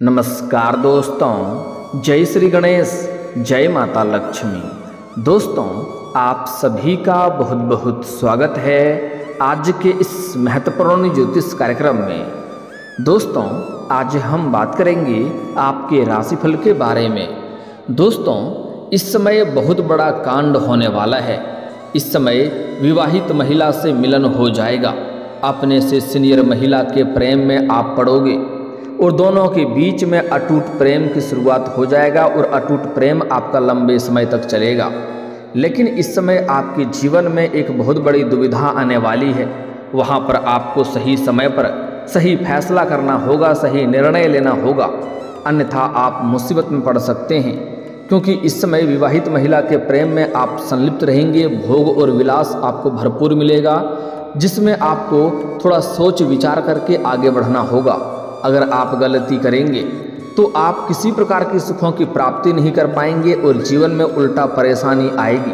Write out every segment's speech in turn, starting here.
नमस्कार दोस्तों, जय श्री गणेश, जय माता लक्ष्मी। दोस्तों, आप सभी का बहुत बहुत स्वागत है आज के इस महत्वपूर्ण ज्योतिष कार्यक्रम में। दोस्तों, आज हम बात करेंगे आपके राशिफल के बारे में। दोस्तों, इस समय बहुत बड़ा कांड होने वाला है। इस समय विवाहित महिला से मिलन हो जाएगा। अपने से सीनियर महिला के प्रेम में आप पड़ोगे और दोनों के बीच में अटूट प्रेम की शुरुआत हो जाएगा और अटूट प्रेम आपका लंबे समय तक चलेगा। लेकिन इस समय आपके जीवन में एक बहुत बड़ी दुविधा आने वाली है। वहाँ पर आपको सही समय पर सही फैसला करना होगा, सही निर्णय लेना होगा, अन्यथा आप मुसीबत में पड़ सकते हैं। क्योंकि इस समय विवाहित महिला के प्रेम में आप संलिप्त रहेंगे। भोग और विलास आपको भरपूर मिलेगा, जिसमें आपको थोड़ा सोच विचार करके आगे बढ़ना होगा। अगर आप गलती करेंगे तो आप किसी प्रकार की सुखों की प्राप्ति नहीं कर पाएंगे और जीवन में उल्टा परेशानी आएगी।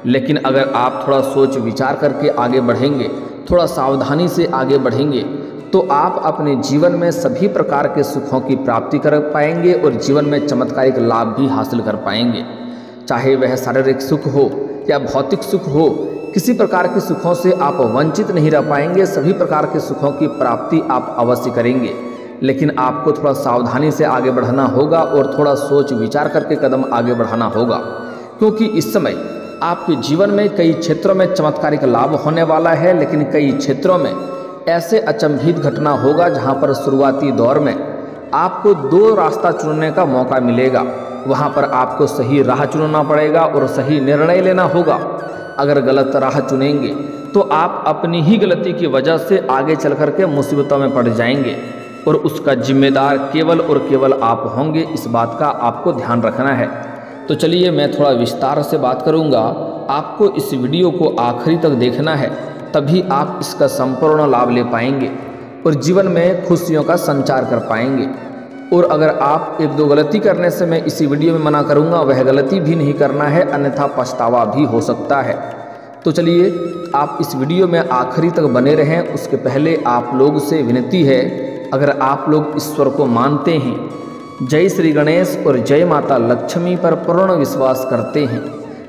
लेकिन अगर आप थोड़ा सोच विचार करके आगे बढ़ेंगे, थोड़ा सावधानी से आगे बढ़ेंगे, तो आप अपने जीवन में सभी प्रकार के सुखों की प्राप्ति कर पाएंगे और जीवन में चमत्कारिक लाभ भी हासिल कर पाएंगे। चाहे वह शारीरिक सुख हो या भौतिक सुख हो, किसी प्रकार के सुखों से आप वंचित नहीं रह पाएंगे। सभी प्रकार के सुखों की प्राप्ति आप अवश्य करेंगे। लेकिन आपको थोड़ा सावधानी से आगे बढ़ना होगा और थोड़ा सोच विचार करके कदम आगे बढ़ाना होगा। क्योंकि इस समय आपके जीवन में कई क्षेत्रों में चमत्कारिक लाभ होने वाला है, लेकिन कई क्षेत्रों में ऐसे अचंभित घटना होगा जहां पर शुरुआती दौर में आपको दो रास्ता चुनने का मौका मिलेगा। वहां पर आपको सही राह चुनना पड़ेगा और सही निर्णय लेना होगा। अगर गलत राह चुनेंगे तो आप अपनी ही गलती की वजह से आगे चल करके मुसीबतों में पड़ जाएंगे और उसका जिम्मेदार केवल और केवल आप होंगे। इस बात का आपको ध्यान रखना है। तो चलिए मैं थोड़ा विस्तार से बात करूंगा। आपको इस वीडियो को आखिरी तक देखना है, तभी आप इसका संपूर्ण लाभ ले पाएंगे और जीवन में खुशियों का संचार कर पाएंगे। और अगर आप एक दो गलती करने से मैं इसी वीडियो में मना करूंगा, वह गलती भी नहीं करना है, अन्यथा पछतावा भी हो सकता है। तो चलिए आप इस वीडियो में आखिरी तक बने रहें। उसके पहले आप लोग से विनती है, अगर आप लोग ईश्वर को मानते हैं, जय श्री गणेश और जय माता लक्ष्मी पर पूर्ण विश्वास करते हैं,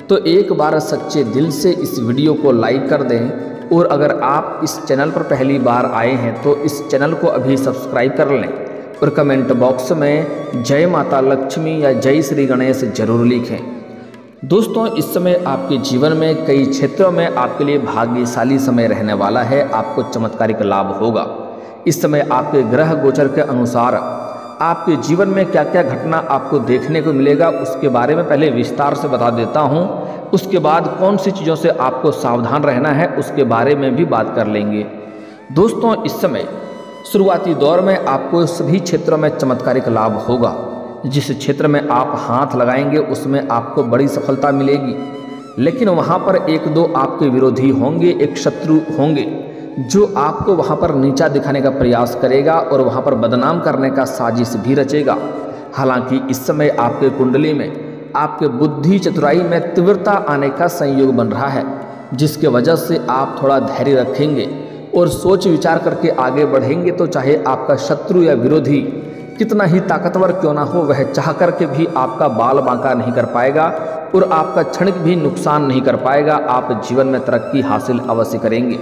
तो एक बार सच्चे दिल से इस वीडियो को लाइक कर दें। और अगर आप इस चैनल पर पहली बार आए हैं तो इस चैनल को अभी सब्सक्राइब कर लें और कमेंट बॉक्स में जय माता लक्ष्मी या जय श्री गणेश जरूर लिखें। दोस्तों, इस समय आपके जीवन में कई क्षेत्रों में आपके लिए भाग्यशाली समय रहने वाला है। आपको चमत्कारिक लाभ होगा। इस समय आपके ग्रह गोचर के अनुसार आपके जीवन में क्या क्या घटना आपको देखने को मिलेगा, उसके बारे में पहले विस्तार से बता देता हूं। उसके बाद कौन सी चीज़ों से आपको सावधान रहना है, उसके बारे में भी बात कर लेंगे। दोस्तों, इस समय शुरुआती दौर में आपको सभी क्षेत्रों में चमत्कारिक लाभ होगा। जिस क्षेत्र में आप हाथ लगाएंगे उसमें आपको बड़ी सफलता मिलेगी। लेकिन वहाँ पर एक दो आपके विरोधी होंगे, एक शत्रु होंगे जो आपको वहाँ पर नीचा दिखाने का प्रयास करेगा और वहाँ पर बदनाम करने का साजिश भी रचेगा। हालांकि इस समय आपके कुंडली में आपके बुद्धि चतुराई में तीव्रता आने का संयोग बन रहा है, जिसके वजह से आप थोड़ा धैर्य रखेंगे और सोच विचार करके आगे बढ़ेंगे। तो चाहे आपका शत्रु या विरोधी कितना ही ताकतवर क्यों ना हो, वह चाह करके भी आपका बाल बांका नहीं कर पाएगा और आपका क्षणिक भी नुकसान नहीं कर पाएगा। आप जीवन में तरक्की हासिल अवश्य करेंगे।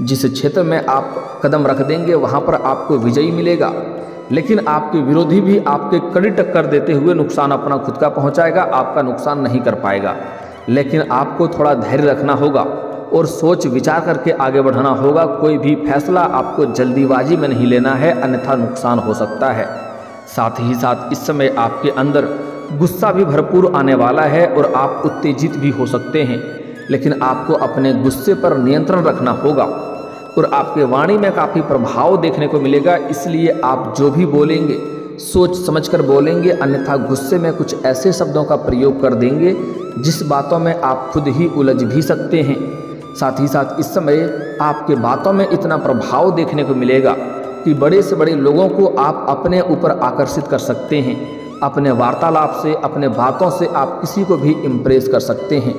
जिस क्षेत्र में आप कदम रख देंगे वहाँ पर आपको विजयी मिलेगा। लेकिन आपके विरोधी भी आपके कड़ी टक्कर देते हुए नुकसान अपना खुद का पहुँचाएगा, आपका नुकसान नहीं कर पाएगा। लेकिन आपको थोड़ा धैर्य रखना होगा और सोच विचार करके आगे बढ़ना होगा। कोई भी फैसला आपको जल्दीबाजी में नहीं लेना है, अन्यथा नुकसान हो सकता है। साथ ही साथ इस समय आपके अंदर गुस्सा भी भरपूर आने वाला है और आप उत्तेजित भी हो सकते हैं। लेकिन आपको अपने गुस्से पर नियंत्रण रखना होगा और आपके वाणी में काफ़ी प्रभाव देखने को मिलेगा। इसलिए आप जो भी बोलेंगे सोच समझकर बोलेंगे, अन्यथा गुस्से में कुछ ऐसे शब्दों का प्रयोग कर देंगे जिस बातों में आप खुद ही उलझ भी सकते हैं। साथ ही साथ इस समय आपके बातों में इतना प्रभाव देखने को मिलेगा कि बड़े से बड़े लोगों को आप अपने ऊपर आकर्षित कर सकते हैं। अपने वार्तालाप से, अपने बातों से आप किसी को भी इम्प्रेस कर सकते हैं,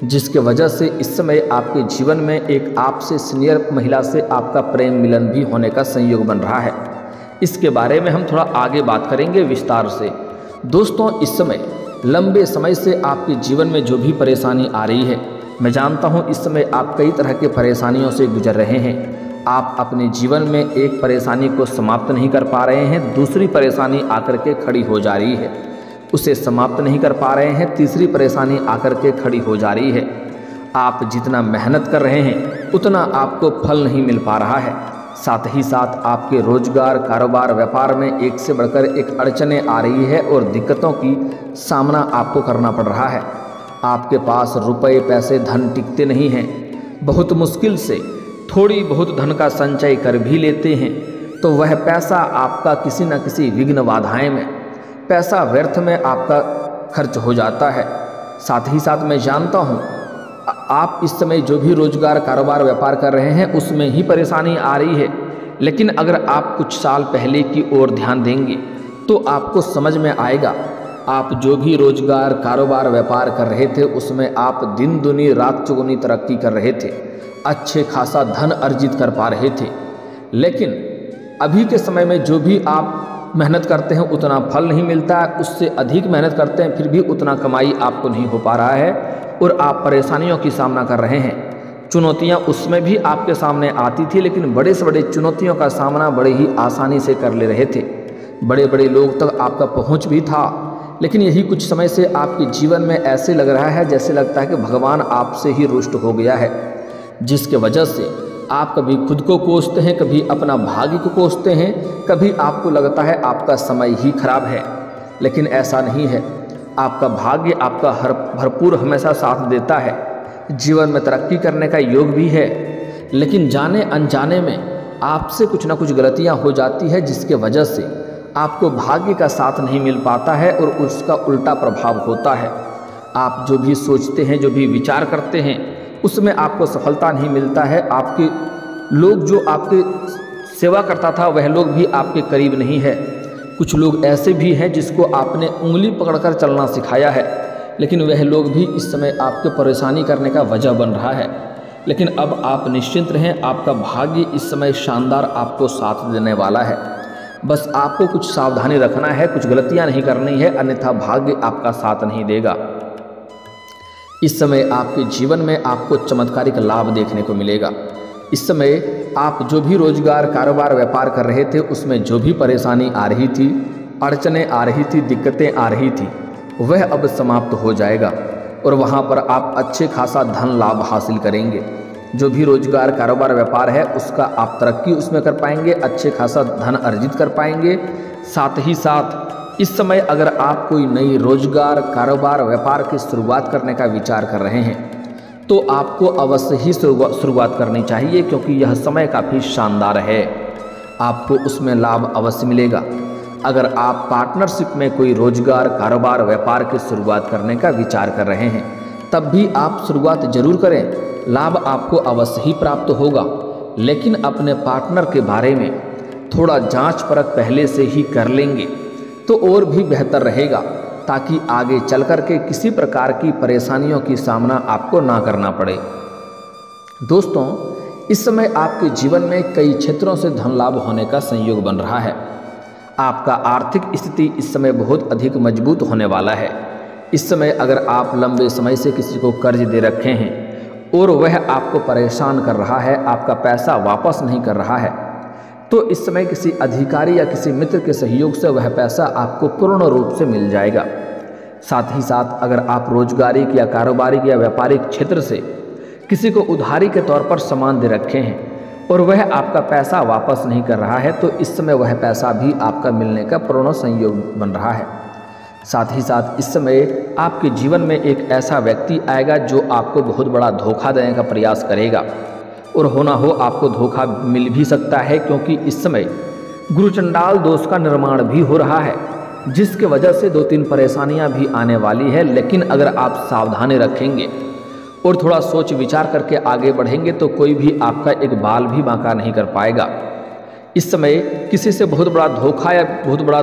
जिसके वजह से इस समय आपके जीवन में एक आपसे सीनियर महिला से आपका प्रेम मिलन भी होने का संयोग बन रहा है। इसके बारे में हम थोड़ा आगे बात करेंगे विस्तार से। दोस्तों, इस समय लंबे समय से आपके जीवन में जो भी परेशानी आ रही है, मैं जानता हूँ इस समय आप कई तरह के परेशानियों से गुजर रहे हैं। आप अपने जीवन में एक परेशानी को समाप्त नहीं कर पा रहे हैं, दूसरी परेशानी आकर के खड़ी हो जा रही है, उसे समाप्त नहीं कर पा रहे हैं, तीसरी परेशानी आकर के खड़ी हो जा रही है। आप जितना मेहनत कर रहे हैं उतना आपको फल नहीं मिल पा रहा है। साथ ही साथ आपके रोजगार, कारोबार, व्यापार में एक से बढ़कर एक अड़चनें आ रही है और दिक्कतों की सामना आपको करना पड़ रहा है। आपके पास रुपए, पैसे, धन टिकते नहीं हैं। बहुत मुश्किल से थोड़ी बहुत धन का संचय कर भी लेते हैं तो वह पैसा आपका किसी न किसी विघ्न बाधाएं में, पैसा व्यर्थ में आपका खर्च हो जाता है। साथ ही साथ मैं जानता हूँ आप इस समय जो भी रोजगार, कारोबार, व्यापार कर रहे हैं उसमें ही परेशानी आ रही है। लेकिन अगर आप कुछ साल पहले की ओर ध्यान देंगे तो आपको समझ में आएगा, आप जो भी रोजगार, कारोबार, व्यापार कर रहे थे उसमें आप दिन दुनी रात चौगुनी तरक्की कर रहे थे, अच्छे खासा धन अर्जित कर पा रहे थे। लेकिन अभी के समय में जो भी आप मेहनत करते हैं उतना फल नहीं मिलता है, उससे अधिक मेहनत करते हैं फिर भी उतना कमाई आपको नहीं हो पा रहा है और आप परेशानियों की सामना कर रहे हैं। चुनौतियां उसमें भी आपके सामने आती थी, लेकिन बड़े से बड़े चुनौतियों का सामना बड़े ही आसानी से कर ले रहे थे। बड़े बड़े लोग तक आपका पहुंच भी था। लेकिन यही कुछ समय से आपके जीवन में ऐसे लग रहा है जैसे लगता है कि भगवान आपसे ही रुष्ट हो गया है, जिसके वजह से आप कभी खुद को कोसते हैं, कभी अपना भाग्य को कोसते हैं, कभी आपको लगता है आपका समय ही खराब है। लेकिन ऐसा नहीं है, आपका भाग्य आपका हर भरपूर हमेशा साथ देता है। जीवन में तरक्की करने का योग भी है, लेकिन जाने अनजाने में आपसे कुछ ना कुछ गलतियां हो जाती है जिसके वजह से आपको भाग्य का साथ नहीं मिल पाता है और उसका उल्टा प्रभाव होता है। आप जो भी सोचते हैं, जो भी विचार करते हैं उसमें आपको सफलता नहीं मिलता है। आपके लोग जो आपके सेवा करता था वह लोग भी आपके करीब नहीं है। कुछ लोग ऐसे भी हैं जिसको आपने उंगली पकड़कर चलना सिखाया है, लेकिन वह लोग भी इस समय आपके परेशानी करने का वजह बन रहा है। लेकिन अब आप निश्चिंत रहें, आपका भाग्य इस समय शानदार आपको साथ देने वाला है। बस आपको कुछ सावधानी रखना है, कुछ गलतियां नहीं करनी है, अन्यथा भाग्य आपका साथ नहीं देगा। इस समय आपके जीवन में आपको चमत्कारिक लाभ देखने को मिलेगा। इस समय आप जो भी रोजगार, कारोबार, व्यापार कर रहे थे उसमें जो भी परेशानी आ रही थी, अड़चनें आ रही थी, दिक्कतें आ रही थी, वह अब समाप्त हो जाएगा और वहाँ पर आप अच्छे खासा धन लाभ हासिल करेंगे। जो भी रोजगार, कारोबार, व्यापार है उसका आप तरक्की उसमें कर पाएंगे, अच्छे खासा धन अर्जित कर पाएंगे। साथ ही साथ इस समय अगर आप कोई नई रोजगार, कारोबार, व्यापार की शुरुआत करने का विचार कर रहे हैं तो आपको अवश्य ही शुरुआत करनी चाहिए, क्योंकि यह समय काफ़ी शानदार है, आपको उसमें लाभ अवश्य मिलेगा। अगर आप पार्टनरशिप में कोई रोजगार, कारोबार, व्यापार की शुरुआत करने का विचार कर रहे हैं तब भी आप शुरुआत जरूर करें, लाभ आपको अवश्य ही प्राप्त होगा। लेकिन अपने पार्टनर के बारे में थोड़ा जांच परख पहले से ही कर लेंगे तो और भी बेहतर रहेगा, ताकि आगे चल कर के किसी प्रकार की परेशानियों की सामना आपको ना करना पड़े। दोस्तों, इस समय आपके जीवन में कई क्षेत्रों से धन लाभ होने का संयोग बन रहा है। आपका आर्थिक स्थिति इस समय बहुत अधिक मजबूत होने वाला है। इस समय अगर आप लंबे समय से किसी को कर्ज दे रखे हैं और वह आपको परेशान कर रहा है, आपका पैसा वापस नहीं कर रहा है, तो इस समय किसी अधिकारी या किसी मित्र के सहयोग से वह पैसा आपको पूर्ण रूप से मिल जाएगा। साथ ही साथ अगर आप रोजगारी या कारोबारी या व्यापारिक क्षेत्र से किसी को उधारी के तौर पर सामान दे रखे हैं और वह आपका पैसा वापस नहीं कर रहा है, तो इस समय वह पैसा भी आपका मिलने का पूर्ण संयोग बन रहा है। साथ ही साथ इस समय आपके जीवन में एक ऐसा व्यक्ति आएगा जो आपको बहुत बड़ा धोखा देने का प्रयास करेगा और होना हो आपको धोखा मिल भी सकता है, क्योंकि इस समय गुरुचंडाल दोष का निर्माण भी हो रहा है, जिसके वजह से 2-3 परेशानियां भी आने वाली है। लेकिन अगर आप सावधानी रखेंगे और थोड़ा सोच विचार करके आगे बढ़ेंगे तो कोई भी आपका एक बाल भी बांका नहीं कर पाएगा। इस समय किसी से बहुत बड़ा धोखा या बहुत बड़ा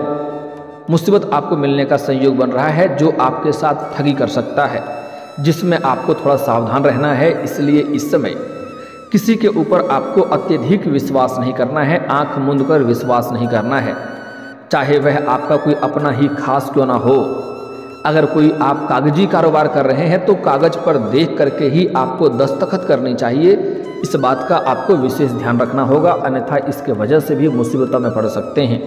मुसीबत आपको मिलने का संयोग बन रहा है, जो आपके साथ ठगी कर सकता है, जिसमें आपको थोड़ा सावधान रहना है। इसलिए इस समय किसी के ऊपर आपको अत्यधिक विश्वास नहीं करना है, आंख मूंद कर विश्वास नहीं करना है, चाहे वह आपका कोई अपना ही खास क्यों ना हो। अगर कोई आप कागजी कारोबार कर रहे हैं तो कागज पर देख करके ही आपको दस्तखत करनी चाहिए। इस बात का आपको विशेष ध्यान रखना होगा, अन्यथा इसके वजह से भी मुसीबतों में पड़ सकते हैं।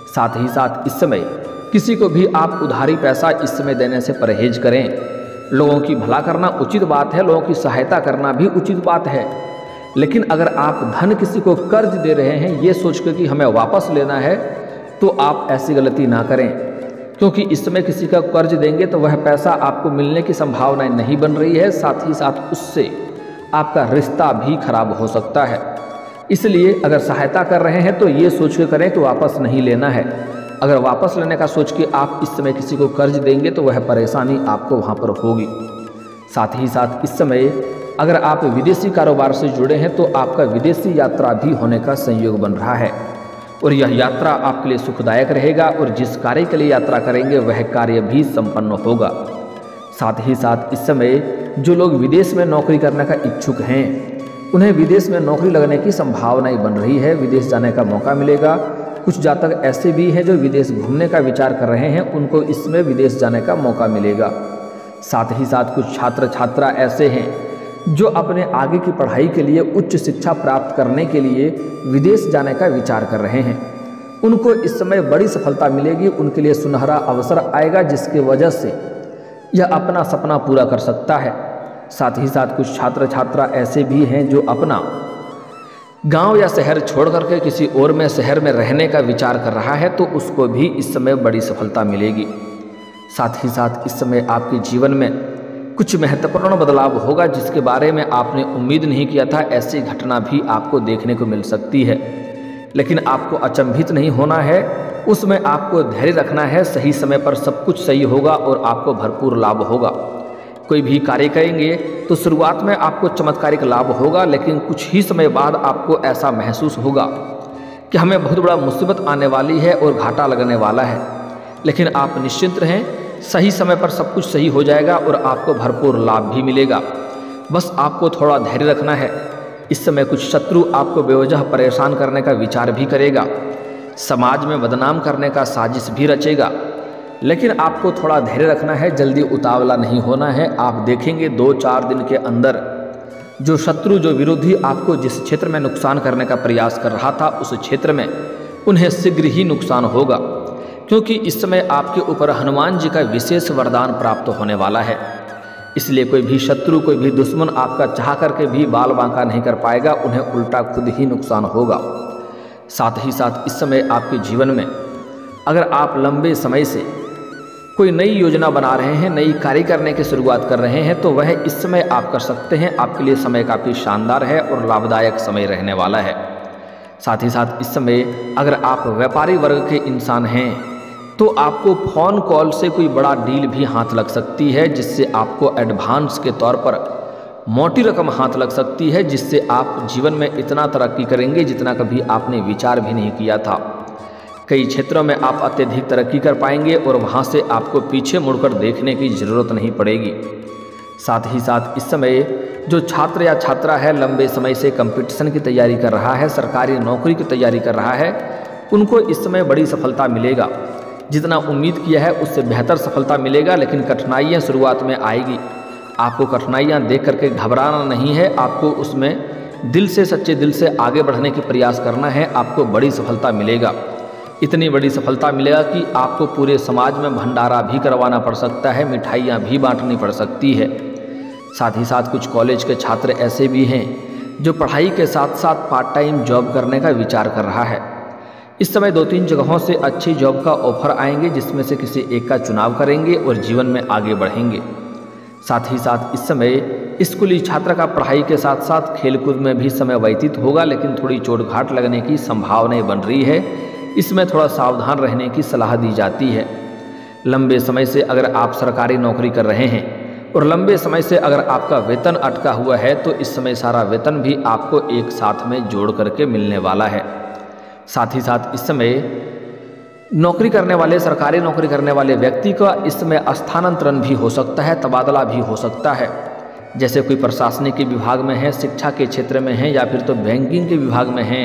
साथ ही साथ इस समय किसी को भी आप उधारी पैसा इस समय देने से परहेज करें। लोगों की भला करना उचित बात है, लोगों की सहायता करना भी उचित बात है, लेकिन अगर आप धन किसी को कर्ज दे रहे हैं ये सोच कर कि हमें वापस लेना है, तो आप ऐसी गलती ना करें, क्योंकि इस समय किसी का कर्ज देंगे तो वह पैसा आपको मिलने की संभावना नहीं बन रही है, साथ ही साथ उससे आपका रिश्ता भी खराब हो सकता है। इसलिए अगर सहायता कर रहे हैं तो ये सोच के करें कि वापस नहीं लेना है। अगर वापस लेने का सोच के आप इस समय किसी को कर्ज देंगे तो वह परेशानी आपको वहाँ पर होगी। साथ ही साथ इस समय अगर आप विदेशी कारोबार से जुड़े हैं तो आपका विदेशी यात्रा भी होने का संयोग बन रहा है, और यह यात्रा आपके लिए सुखदायक रहेगा, और जिस कार्य के लिए यात्रा करेंगे वह कार्य भी संपन्न होगा। साथ ही साथ इस समय जो लोग विदेश में नौकरी करने का इच्छुक हैं उन्हें विदेश में नौकरी लगने की संभावनाएं बन रही है, विदेश जाने का मौका मिलेगा। कुछ जातक ऐसे भी हैं जो विदेश घूमने का विचार कर रहे हैं, उनको इसमें विदेश जाने का मौका मिलेगा। साथ ही साथ कुछ छात्र छात्रा ऐसे हैं जो अपने आगे की पढ़ाई के लिए, उच्च शिक्षा प्राप्त करने के लिए विदेश जाने का विचार कर रहे हैं, उनको इस समय बड़ी सफलता मिलेगी, उनके लिए सुनहरा अवसर आएगा जिसकी वजह से यह अपना सपना पूरा कर सकता है। साथ ही साथ कुछ छात्र छात्रा ऐसे भी हैं जो अपना गांव या शहर छोड़ करके किसी और में शहर में रहने का विचार कर रहा है, तो उसको भी इस समय बड़ी सफलता मिलेगी। साथ ही साथ इस समय आपके जीवन में कुछ महत्वपूर्ण बदलाव होगा जिसके बारे में आपने उम्मीद नहीं किया था, ऐसी घटना भी आपको देखने को मिल सकती है। लेकिन आपको अचंभित नहीं होना है, उसमें आपको धैर्य रखना है, सही समय पर सब कुछ सही होगा और आपको भरपूर लाभ होगा। कोई भी कार्य करेंगे तो शुरुआत में आपको चमत्कारिक लाभ होगा, लेकिन कुछ ही समय बाद आपको ऐसा महसूस होगा कि हमें बहुत बड़ा मुसीबत आने वाली है और घाटा लगने वाला है। लेकिन आप निश्चिंत रहें, सही समय पर सब कुछ सही हो जाएगा और आपको भरपूर लाभ भी मिलेगा। बस आपको थोड़ा धैर्य रखना है। इस समय कुछ शत्रु आपको बेवजह परेशान करने का विचार भी करेगा, समाज में बदनाम करने का साजिश भी रचेगा, लेकिन आपको थोड़ा धैर्य रखना है, जल्दी उतावला नहीं होना है। आप देखेंगे 2-4 दिन के अंदर जो शत्रु, जो विरोधी आपको जिस क्षेत्र में नुकसान करने का प्रयास कर रहा था उस क्षेत्र में उन्हें शीघ्र ही नुकसान होगा, क्योंकि इस समय आपके ऊपर हनुमान जी का विशेष वरदान प्राप्त होने वाला है। इसलिए कोई भी शत्रु, कोई भी दुश्मन आपका चाह करके भी बाल बांका नहीं कर पाएगा, उन्हें उल्टा खुद ही नुकसान होगा। साथ ही साथ इस समय आपके जीवन में अगर आप लंबे समय से कोई नई योजना बना रहे हैं, नई कार्य करने की शुरुआत कर रहे हैं, तो वह इस समय आप कर सकते हैं। आपके लिए समय काफ़ी शानदार है और लाभदायक समय रहने वाला है। साथ ही साथ इस समय अगर आप व्यापारी वर्ग के इंसान हैं तो आपको फ़ोन कॉल से कोई बड़ा डील भी हाथ लग सकती है, जिससे आपको एडवांस के तौर पर मोटी रकम हाथ लग सकती है, जिससे आप जीवन में इतना तरक्की करेंगे जितना कभी आपने विचार भी नहीं किया था। कई क्षेत्रों में आप अत्यधिक तरक्की कर पाएंगे और वहां से आपको पीछे मुड़कर देखने की ज़रूरत नहीं पड़ेगी। साथ ही साथ इस समय जो छात्र या छात्रा है लंबे समय से कंपटीशन की तैयारी कर रहा है, सरकारी नौकरी की तैयारी कर रहा है, उनको इस समय बड़ी सफलता मिलेगा। जितना उम्मीद किया है उससे बेहतर सफलता मिलेगा, लेकिन कठिनाइयाँ शुरुआत में आएगी। आपको कठिनाइयाँ देख करके घबराना नहीं है, आपको उसमें दिल से, सच्चे दिल से आगे बढ़ने की प्रयास करना है। आपको बड़ी सफलता मिलेगा, इतनी बड़ी सफलता मिलेगा कि आपको पूरे समाज में भंडारा भी करवाना पड़ सकता है, मिठाइयाँ भी बांटनी पड़ सकती है। साथ ही साथ कुछ कॉलेज के छात्र ऐसे भी हैं जो पढ़ाई के साथ साथ पार्ट टाइम जॉब करने का विचार कर रहा है। इस समय 2-3 जगहों से अच्छी जॉब का ऑफर आएंगे, जिसमें से किसी एक का चुनाव करेंगे और जीवन में आगे बढ़ेंगे। साथ ही साथ इस समय स्कूली छात्र का पढ़ाई के साथ साथ खेलकूद में भी समय व्यतीत होगा, लेकिन थोड़ी चोट घाट लगने की संभावनाएं बन रही है। इसमें थोड़ा सावधान रहने की सलाह दी जाती है। लंबे समय से अगर आप सरकारी नौकरी कर रहे हैं और लंबे समय से अगर आपका वेतन अटका हुआ है, तो इस समय सारा वेतन भी आपको एक साथ में जोड़ करके मिलने वाला है। साथ ही साथ इस समय नौकरी करने वाले, सरकारी नौकरी करने वाले व्यक्ति का इस समय स्थानांतरण भी हो सकता है, तबादला भी हो सकता है। जैसे कोई प्रशासनिक के विभाग में है, शिक्षा के क्षेत्र में है या फिर तो बैंकिंग के विभाग में है,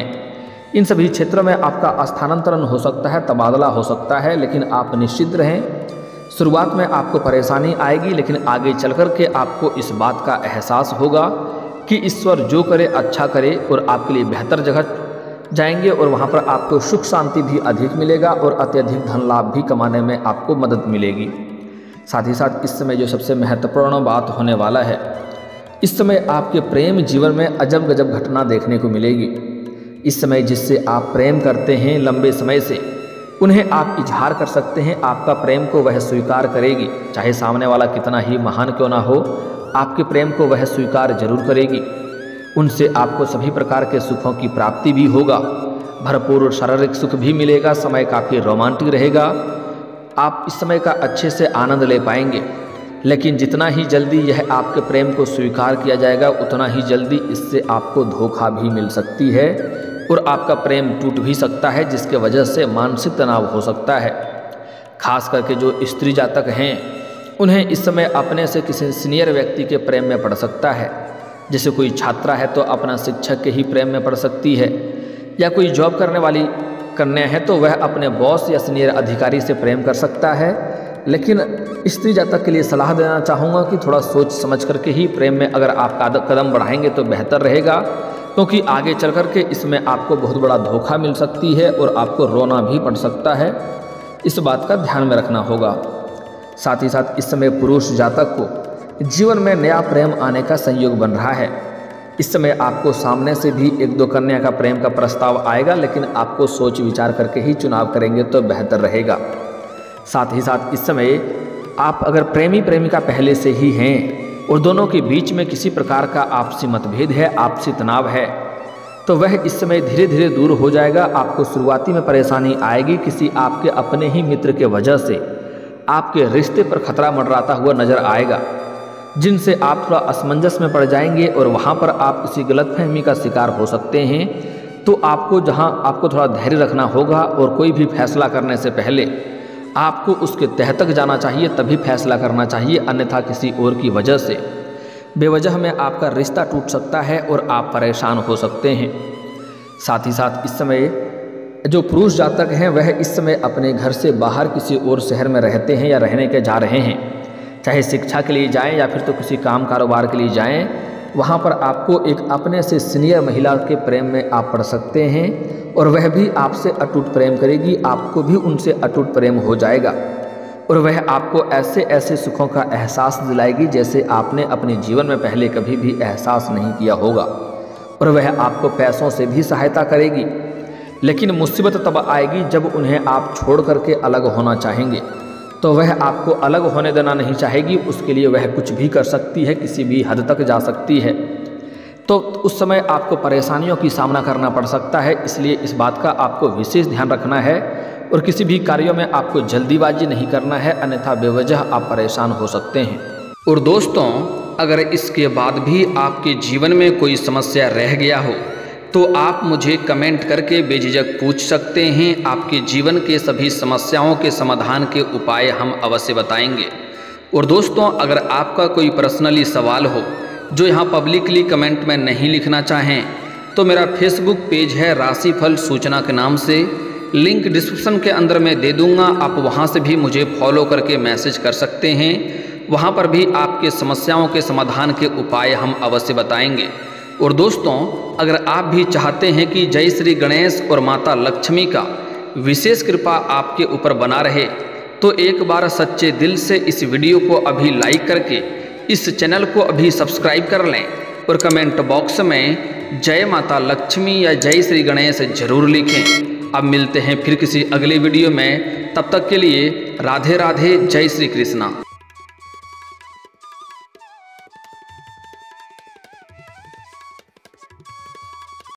इन सभी क्षेत्रों में आपका स्थानांतरण हो सकता है, तबादला हो सकता है। लेकिन आप निश्चित रहें, शुरुआत में आपको परेशानी आएगी, लेकिन आगे चल कर के आपको इस बात का एहसास होगा कि ईश्वर जो करे अच्छा करे और आपके लिए बेहतर जगह जाएंगे और वहाँ पर आपको सुख शांति भी अधिक मिलेगा और अत्यधिक धन लाभ भी कमाने में आपको मदद मिलेगी। साथ ही साथ इस समय जो सबसे महत्वपूर्ण बात होने वाला है, इस समय आपके प्रेम जीवन में अजब गजब घटना देखने को मिलेगी। इस समय जिससे आप प्रेम करते हैं लंबे समय से, उन्हें आप इजहार कर सकते हैं। आपका प्रेम को वह स्वीकार करेगी, चाहे सामने वाला कितना ही महान क्यों ना हो, आपके प्रेम को वह स्वीकार जरूर करेगी। उनसे आपको सभी प्रकार के सुखों की प्राप्ति भी होगा, भरपूर शारीरिक सुख भी मिलेगा, समय काफ़ी रोमांटिक रहेगा, आप इस समय का अच्छे से आनंद ले पाएंगे। लेकिन जितना ही जल्दी यह आपके प्रेम को स्वीकार किया जाएगा, उतना ही जल्दी इससे आपको धोखा भी मिल सकती है और आपका प्रेम टूट भी सकता है, जिसके वजह से मानसिक तनाव हो सकता है। खास करके जो स्त्री जातक हैं, उन्हें इस समय अपने से किसी सीनियर व्यक्ति के प्रेम में पड़ सकता है। जैसे कोई छात्रा है तो अपना शिक्षक के ही प्रेम में पड़ सकती है, या कोई जॉब करने वाली कन्या है तो वह अपने बॉस या सीनियर अधिकारी से प्रेम कर सकता है। लेकिन स्त्री जातक के लिए सलाह देना चाहूँगा कि थोड़ा सोच समझ करके ही प्रेम में अगर आप कदम बढ़ाएंगे तो बेहतर रहेगा, क्योंकि आगे चल कर के इसमें आपको बहुत बड़ा धोखा मिल सकती है और आपको रोना भी पड़ सकता है। इस बात का ध्यान में रखना होगा। साथ ही साथ इस समय पुरुष जातक को जीवन में नया प्रेम आने का संयोग बन रहा है। इस समय आपको सामने से भी एक दो कन्या का प्रेम का प्रस्ताव आएगा, लेकिन आपको सोच विचार करके ही चुनाव करेंगे तो बेहतर रहेगा। साथ ही साथ इस समय आप अगर प्रेमी प्रेमिका पहले से ही हैं और दोनों के बीच में किसी प्रकार का आपसी मतभेद है, आपसी तनाव है, तो वह इस समय धीरे धीरे दूर हो जाएगा। आपको शुरुआती में परेशानी आएगी, किसी आपके अपने ही मित्र के वजह से आपके रिश्ते पर खतरा मंडराता हुआ नजर आएगा, जिनसे आप थोड़ा असमंजस में पड़ जाएंगे और वहाँ पर आप किसी गलतफहमी का शिकार हो सकते हैं। तो आपको जहाँ आपको थोड़ा धैर्य रखना होगा और कोई भी फैसला करने से पहले आपको उसके तह तक जाना चाहिए, तभी फैसला करना चाहिए, अन्यथा किसी और की वजह से बेवजह में आपका रिश्ता टूट सकता है और आप परेशान हो सकते हैं। साथ ही साथ इस समय जो पुरुष जातक हैं वह इस समय अपने घर से बाहर किसी और शहर में रहते हैं या रहने के जा रहे हैं, चाहे शिक्षा के लिए जाएं या फिर तो किसी काम कारोबार के लिए जाएं, वहाँ पर आपको एक अपने से सीनियर महिला के प्रेम में आप पड़ सकते हैं और वह भी आपसे अटूट प्रेम करेगी, आपको भी उनसे अटूट प्रेम हो जाएगा और वह आपको ऐसे ऐसे सुखों का एहसास दिलाएगी जैसे आपने अपने जीवन में पहले कभी भी एहसास नहीं किया होगा। और वह आपको पैसों से भी सहायता करेगी, लेकिन मुसीबत तब आएगी जब उन्हें आप छोड़ करके अलग होना चाहेंगे, तो वह आपको अलग होने देना नहीं चाहेगी। उसके लिए वह कुछ भी कर सकती है, किसी भी हद तक जा सकती है। तो उस समय आपको परेशानियों की सामना करना पड़ सकता है, इसलिए इस बात का आपको विशेष ध्यान रखना है और किसी भी कार्यों में आपको जल्दीबाजी नहीं करना है, अन्यथा बेवजह आप परेशान हो सकते हैं। और दोस्तों, अगर इसके बाद भी आपके जीवन में कोई समस्या रह गया हो तो आप मुझे कमेंट करके बेझिझक पूछ सकते हैं। आपके जीवन के सभी समस्याओं के समाधान के उपाय हम अवश्य बताएंगे। और दोस्तों, अगर आपका कोई पर्सनली सवाल हो जो यहाँ पब्लिकली कमेंट में नहीं लिखना चाहें, तो मेरा फेसबुक पेज है राशिफल सूचना के नाम से, लिंक डिस्क्रिप्शन के अंदर मैं दे दूँगा। आप वहाँ से भी मुझे फॉलो करके मैसेज कर सकते हैं। वहाँ पर भी आपके समस्याओं के समाधान के उपाय हम अवश्य बताएंगे। और दोस्तों, अगर आप भी चाहते हैं कि जय श्री गणेश और माता लक्ष्मी का विशेष कृपा आपके ऊपर बना रहे, तो एक बार सच्चे दिल से इस वीडियो को अभी लाइक करके इस चैनल को अभी सब्सक्राइब कर लें और कमेंट बॉक्स में जय माता लक्ष्मी या जय श्री गणेश जरूर लिखें। अब मिलते हैं फिर किसी अगले वीडियो में, तब तक के लिए राधे राधे, जय श्री कृष्णा।